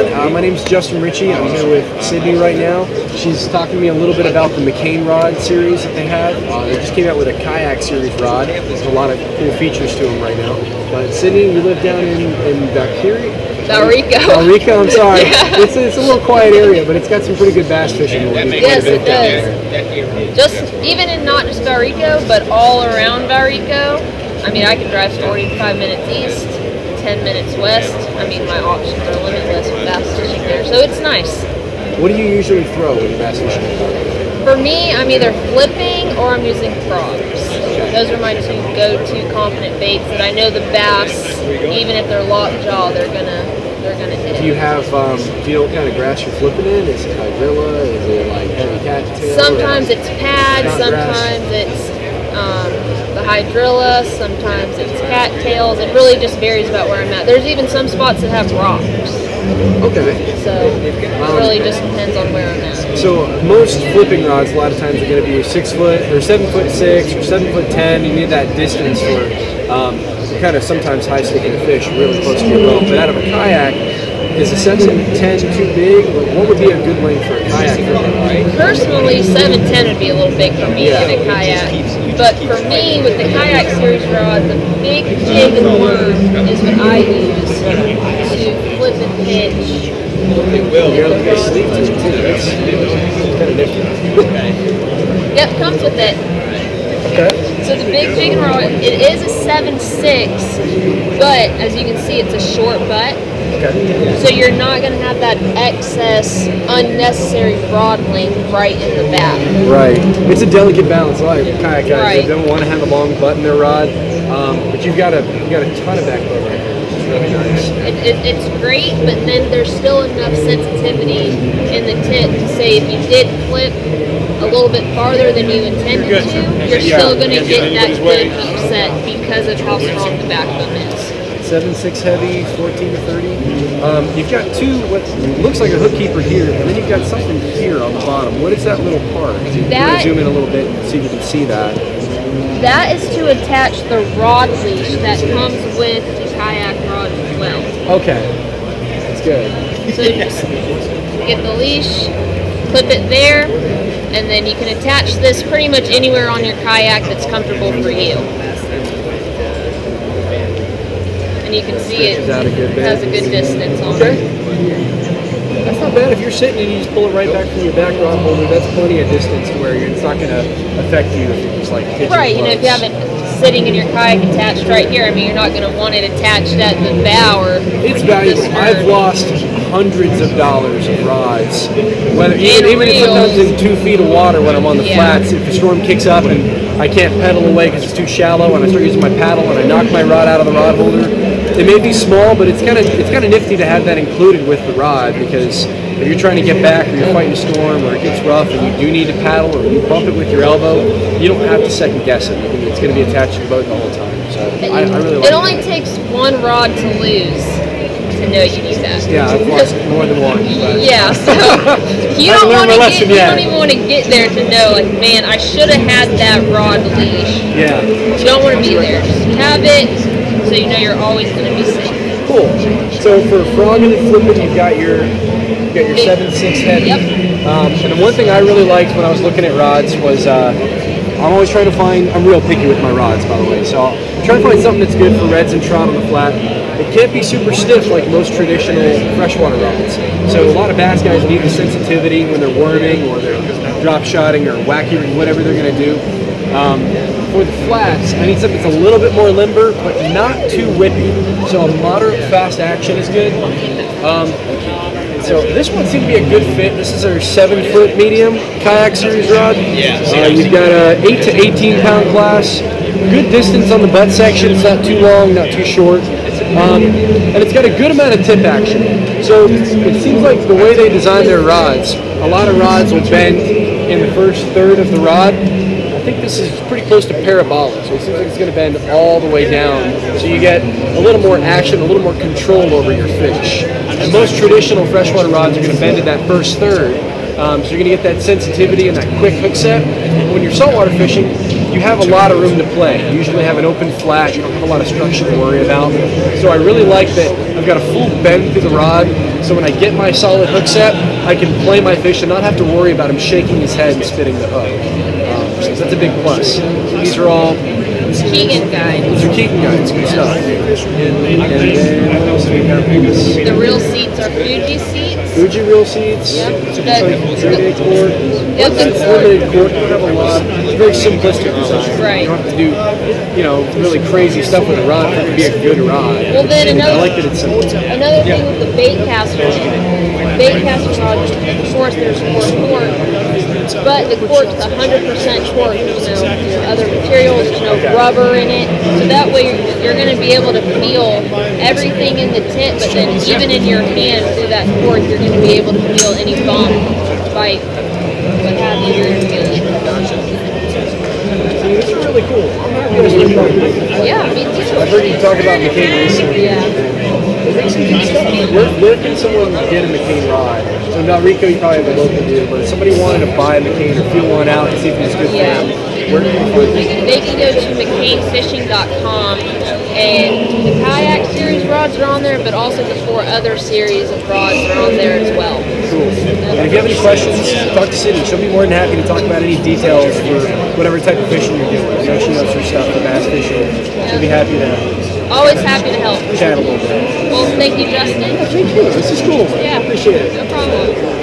My name's Justin Ritchey. I'm here with Sydney right now. She's talking to me a little bit about the McCain rod series that they have. They just came out with a kayak series rod. There's a lot of cool features to them right now. But Sydney, you live down in Valrico, I'm sorry. Yeah. It's a little quiet area, but it's got some pretty good bass fishing. Yes, it does. Just even in not just Valrico, but all around Valrico. I mean, I can drive 45 minutes east, 10 minutes west. I mean, my options are limitless with bass fishing there, so it's nice. What do you usually throw when you're bass fishing? For me, I'm either flipping or I'm using frogs. Okay. Those are my two go-to confident baits that I know the bass, even if they're lockjaw, they're gonna hit. Do you have, do you know what kind of grass you're flipping in? Is it hydrilla? Is it like heavy cattail? Sometimes it's pad, sometimes it's the hydrilla, sometimes it's cattails. It really just varies about where I'm at. There's even some spots that have rocks. Okay. So it really just depends on where I'm at. So most flipping rods a lot of times are going to be 6 foot or 7'6" or 7'10". You need that distance for kind of sometimes high sticking fish really close to your boat. But out of a kayak, is a 7'10" too big? What would be a good length for a kayak? Personally, 7'10" would be a little big for me in a kayak. But for me, with the kayak series rod, the big jig and worm is what I use to flip and pitch. Yep, comes with it. Okay. So the big jig and rod, it is a 7'6", but as you can see, it's a short butt. Okay. So you're not going to have that excess, unnecessary rod length right in the back. Right. It's a delicate balance. A lot of kayak guys don't want to have a long butt in their rod, but you've got a ton of back butt right here. It's really nice. It's great, but then there's still enough sensitivity in the tip to say if you did flip a little bit farther than you intended to, you're still going to get that good hook set because of how strong the backbone is. 7'6" heavy, 14 to 30. You've got what looks like a hook keeper here, and then you've got something here on the bottom. What is that little part? That, zoom in a little bit and see if you can see that. That is to attach the rod leash that comes with the kayak rod as well. Okay, that's good. So you just get the leash, clip it there, and then you can attach this pretty much anywhere on your kayak that's comfortable for you. And you can see it has a good distance on it. That's not bad. If you're sitting and you just pull it right back from your back rod holder, that's plenty of distance to where it's not going to affect you if you're just like pitching. Right, you know, if you have it sitting in your kayak attached right here, I mean, you're not going to want it attached at the bow or... It's valuable. I've lost hundreds of dollars of rods, even if it comes in 2 feet of water when I'm on the flats. If the storm kicks up and I can't pedal away because it's too shallow, and I start using my paddle and I knock my rod out of the rod holder, it may be small, but it's kind of nifty to have that included with the rod, because if you're trying to get back or you're fighting a storm or it gets rough and you do need to paddle or you bump it with your elbow, you don't have to second guess it. It's going to be attached to the boat the whole time. So I really like it. It only takes one rod to lose to know you need that. Yeah, I've lost more than one. But. Yeah, so you don't even want to get there to know, like, man, I should have had that rod leash. Yeah. You don't want to be there. Just have it so you know you're always going to be safe. Cool. So for frogging and flipping, you've got your 7'6" heavy. Yep. And the one thing I really liked when I was looking at rods was I'm always trying to find, I'm real picky with my rods, by the way, so I'm trying to find something that's good for reds and trout on the flat. It can't be super stiff like most traditional freshwater rods. So a lot of bass guys need the sensitivity when they're worming or they're drop shotting or wacky, whatever they're going to do. For the flats, I need something that's a little bit more limber, but not too whippy. So a moderate fast action is good. So this one seemed to be a good fit. This is our 7-foot medium kayak series rod. You've got a 8 to 18 pound class. Good distance on the butt section. It's not too long, not too short. And it's got a good amount of tip action. So it seems like the way they design their rods, a lot of rods will bend in the first third of the rod. I think this is pretty close to parabolic, so it seems like it's going to bend all the way down. So you get a little more action, a little more control over your fish. And most traditional freshwater rods are going to bend in that first third. So you're going to get that sensitivity and that quick hook set. When you're saltwater fishing, you have a lot of room to play. You usually have an open flat, you don't have a lot of structure to worry about. So I really like that I've got a full bend through the rod, So when I get my solid hook set, I can play my fish and not have to worry about him shaking his head and spitting the hook. So that's a big plus. These are all Keegan guides. These are Keegan guides, good stuff. And then what else do we have? The reel seats are Fuji seats. Fuji reel seats. Yep. Limited cord. Yep. Limited cord. You don't have a lot. It's very simplistic design. Right. You don't have to do, really crazy stuff with a rod for it to be a good rod. Well, then I like that it's simple. another thing with the bait caster rods, of course, there's more torque, but the cork's 100% torque. Other materials, rubber in it, so that way you're going to be able to feel everything in the tip, but then even in your hand through that cork, you're going to be able to feel any bump, bite, what have you. You're going to feel it. These are really cool. I'm happy with this product. Yeah, me too. I've heard you talk about McCain recently. Yeah. Where can someone get a McCain rod? So now Rico, you probably have a local dude, but if somebody wanted to buy a McCain or feel one out and see if it's good for them, where can they find it? They can go to McCainFishing.com, and the kayak series rods are on there, but also the 4 other series of rods are on there as well. Cool. And if you have any questions, talk to Cindy. She'll be more than happy to talk about any details for whatever type of fishing you're doing. I know she knows her stuff for bass fishing. She'll be happy to Always happy to help. chat a little bit. Well, thank you, Justin. Thank you. This is cool. Yeah. Appreciate it. No problem.